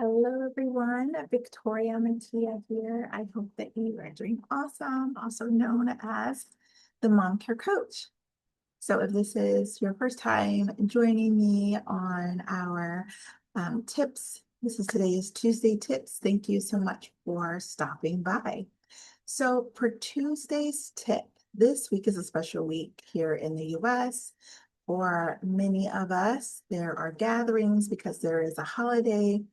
Hello, everyone. Victoria Mantia here. I hope that you are doing awesome, also known as the Mom Care Coach. So, if this is your first time joining me on our tips, this is today's Tuesday tips. Thank you so much for stopping by. So, for Tuesday's tip, this week is a special week here in the US. For many of us, there are gatherings because there is a holiday.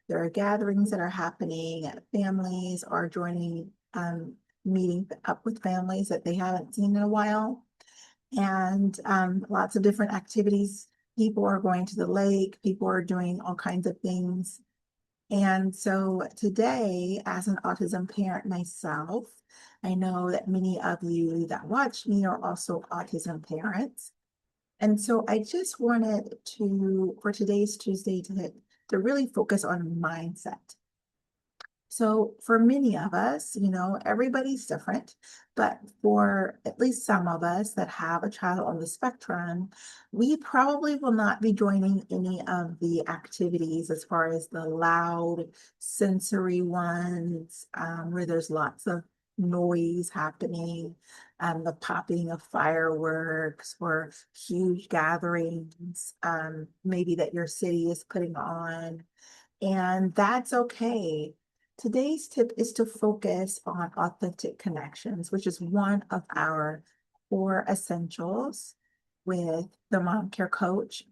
There are gatherings that are happening. Families are joining, meeting up with families that they haven't seen in a while. And lots of different activities. People are going to the lake, people are doing all kinds of things. And so today, as an autism parent myself, I know that many of you that watch me are also autism parents. And so I just wanted to, for today's Tuesday, to really focus on mindset. So for many of us, everybody's different, but for at least some of us that have a child on the spectrum, we probably will not be joining any of the activities as far as the loud sensory ones, where there's lots of noise happening, the popping of fireworks or huge gatherings, maybe that your city is putting on. And that's okay. Today's tip is to focus on authentic connections, which is one of our core essentials with the Mom Care Coach.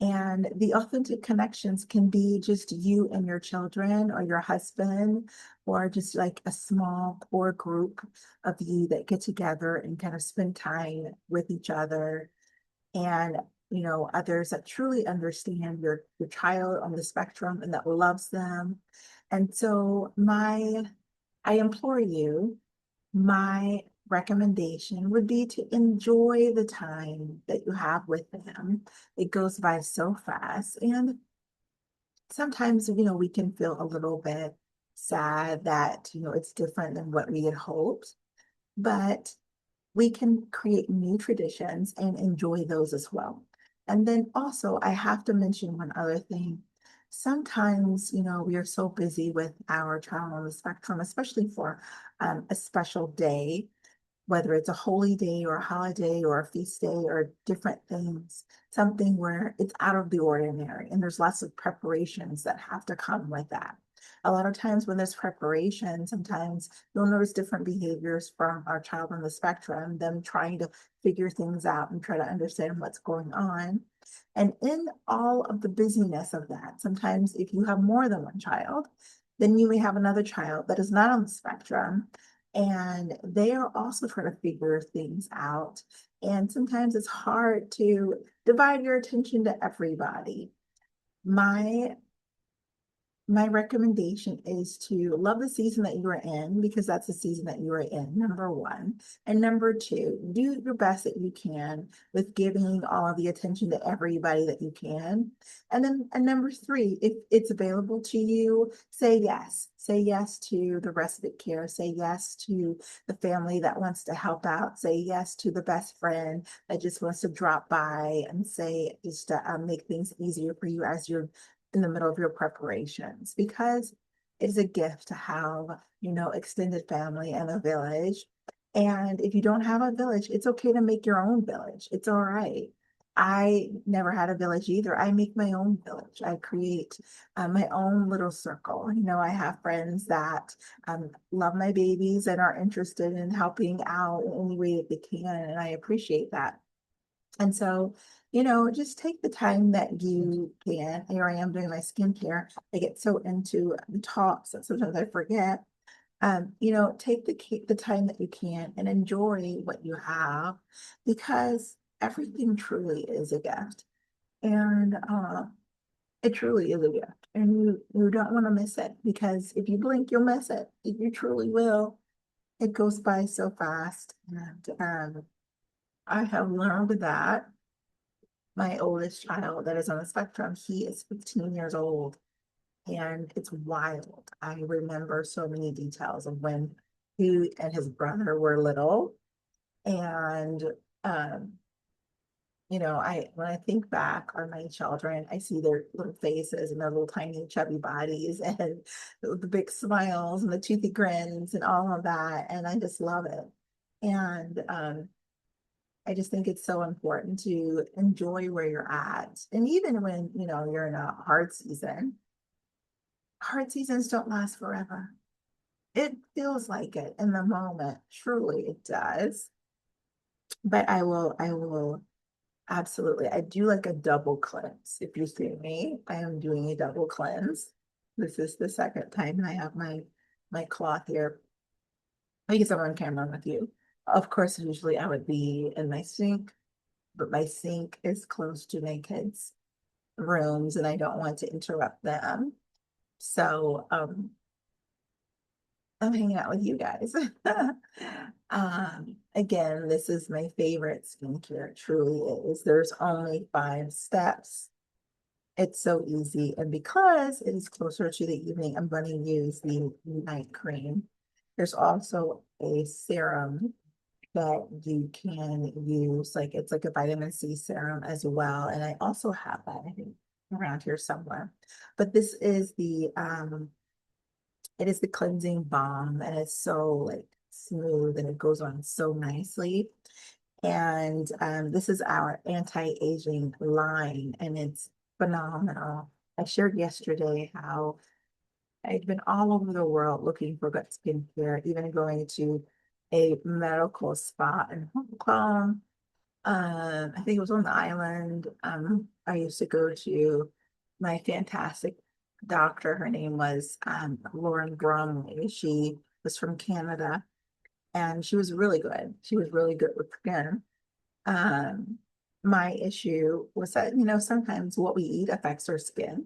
And the authentic connections can be just you and your children or your husband, or just like a small core group of you that get together and kind of spend time with each other, and others that truly understand your child on the spectrum and that loves them. And so I implore you, my recommendation would be to enjoy the time that you have with them. It goes by so fast, and sometimes we can feel a little bit sad that it's different than what we had hoped, but we can create new traditions and enjoy those as well. And then also, I have to mention one other thing. Sometimes, we are so busy with our child on the spectrum, especially for a special day, whether it's a holy day or a holiday or a feast day or different things, something where it's out of the ordinary. And there's lots of preparations that have to come with that. A lot of times when there's preparation, sometimes you'll notice different behaviors from our child on the spectrum, them trying to figure things out and try to understand what's going on. And in all of the busyness of that, sometimes if you have more than one child, then you may have another child that is not on the spectrum, and they are also trying to figure things out. And sometimes it's hard to divide your attention to everybody. My my recommendation is to love the season that you are in, because that's the season that you are in, number one. And number two, do your best that you can with giving all of the attention to everybody that you can. And number three, if it's available to you, say yes. Say yes to the respite care. Say yes to the family that wants to help out. Say yes to the best friend that just wants to drop by and say, just to make things easier for you as you're in the middle of your preparations, because it's a gift to have, extended family and a village. And if you don't have a village, it's okay to make your own village. It's all right. I never had a village either. I make my own village. I create my own little circle. I have friends that love my babies and are interested in helping out in any way that they can. And I appreciate that. And so, just take the time that you can. Here I am doing my skincare. I get so into the talks that sometimes I forget. Take the time that you can and enjoy what you have, because everything truly is a gift. And it truly is a gift. And you don't want to miss it, because if you blink, you'll miss it. You truly will. It goes by so fast. And I have learned that my oldest child that is on the spectrum, he is 15 years old, and it's wild. I remember so many details of when he and his brother were little, and um, when I think back on my children, I see their little faces and their little tiny chubby bodies and the big smiles and the toothy grins and all of that. And I just love it. And I just think it's so important to enjoy where you're at. And even when, you're in a hard seasons don't last forever. It feels like it in the moment. Truly it does. But I will absolutely. I do like a double cleanse. If you see me, I am doing a double cleanse. This is the second time, and I have my cloth here because I'm on camera with you. Of course, usually I would be in my sink, but my sink is close to my kids' rooms, and I don't want to interrupt them. So I'm hanging out with you guys. Again, this is my favorite skincare. It truly is. There's only 5 steps. It's so easy. And because it is closer to the evening, I'm going to use the night cream. There's also a serum that you can use, like it's like a vitamin C serum as well. And I also have that, I think, around here somewhere. But this is it is the cleansing balm, and it's so like smooth and it goes on so nicely. And this is our anti-aging line, and it's phenomenal. I shared yesterday how I'd been all over the world looking for good skincare, even going to a medical spa in Hong Kong. I think it was on the island. I used to go to my fantastic doctor. Her name was Lauren Bromley. She was from Canada, and she was really good. She was really good with skin. Um, my issue was that, sometimes what we eat affects our skin.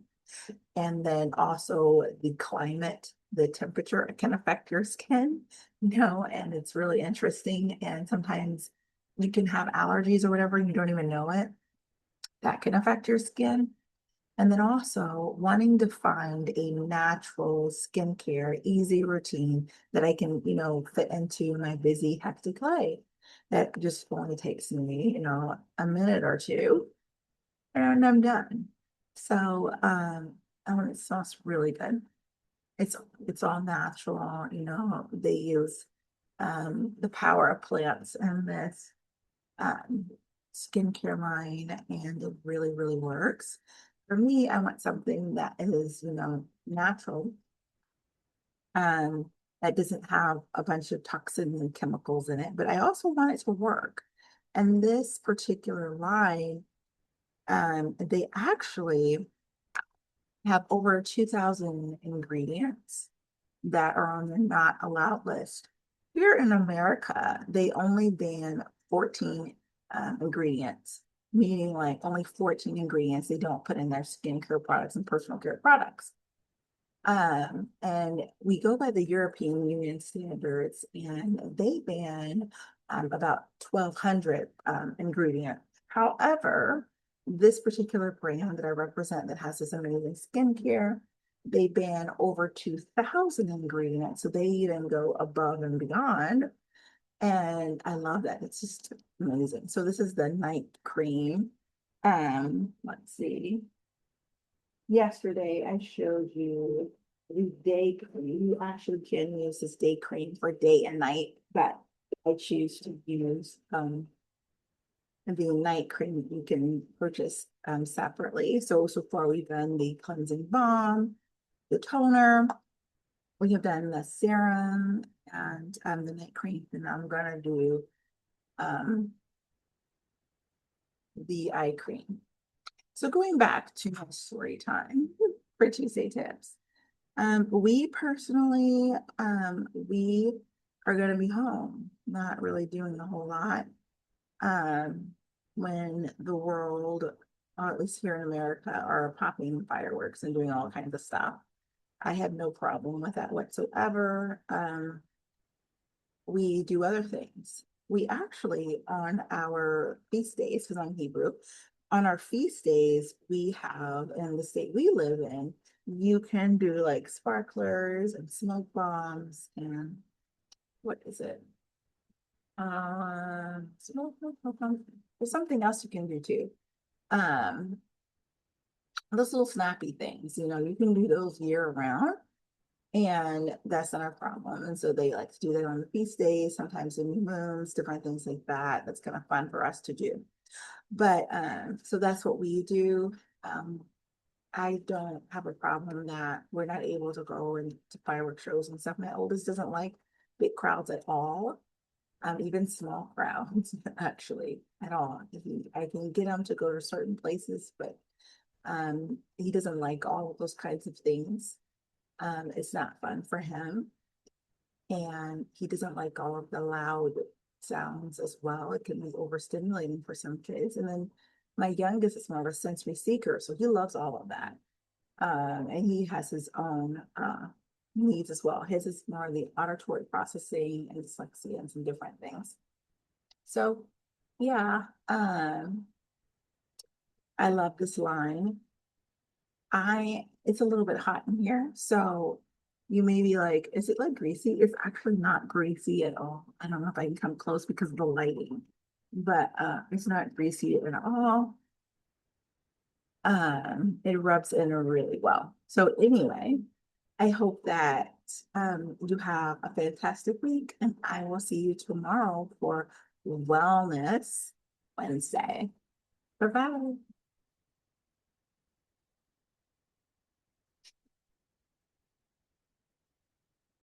And then also the climate, the temperature can affect your skin, and it's really interesting. And sometimes you can have allergies or whatever, and you don't even know it. That can affect your skin. And then also wanting to find a natural skincare, easy routine that I can, fit into my busy, hectic life. That just only takes me, a minute or two, and I'm done. So, it smells really good. It's it's all natural, they use the power of plants in this um, skincare line, and it really, really works. For me, I want something that is, natural, um, that doesn't have a bunch of toxins and chemicals in it, but I also want it to work. And this particular line, they actually have over 2,000 ingredients that are on the not allowed list. Here in America, they only ban 14 ingredients, meaning like only 14 ingredients they don't put in their skincare products and personal care products. And we go by the European Union standards, and they ban about 1,200 ingredients. However, this particular brand that I represent that has this amazing skincare, they ban over 2,000 ingredients. So they even go above and beyond. And I love that. It's just amazing. So this is the night cream. Let's see. Yesterday, I showed you the day cream. You actually can use this day cream for day and night, but I choose to use the night cream that you can purchase separately. So far we've done the cleansing balm, the toner, we have done the serum, and the night cream, and I'm gonna do um, the eye cream. So going back to my story time for Tuesday tips. We personally, we are going to be home, not really doing a whole lot. Um, when the world, or at least here in America, are popping fireworks and doing all kinds of stuff. I have no problem with that whatsoever. We do other things. We actually, on our feast days, because I'm Hebrew, on our feast days, we have, in the state we live in, you can do like sparklers and smoke bombs and what is it? So, there's something else you can do too. Um, those little snappy things, you can do those year round, and that's not a problem. And so they like to do that on the feast days, sometimes in new moons, different things like that. That's kind of fun for us to do. But so that's what we do. Um, I don't have a problem that we're not able to go and to fireworks shows and stuff. My oldest doesn't like big crowds at all, even small crowds, actually, at all. I can get him to go to certain places, but he doesn't like all of those kinds of things. It's not fun for him, and he doesn't like all of the loud sounds as well. It can be overstimulating for some kids. And then my youngest is more of a sensory seeker, so he loves all of that. And he has his own needs as well. His is more the auditory processing and dyslexia and some different things. So yeah, I love this line. It's a little bit hot in here, so you may be like, is it like greasy? It's actually not greasy at all. I don't know if I can come close because of the lighting, but it's not greasy at all. It rubs in really well. So anyway, I hope that you have a fantastic week, and I will see you tomorrow for Wellness Wednesday. Bye bye.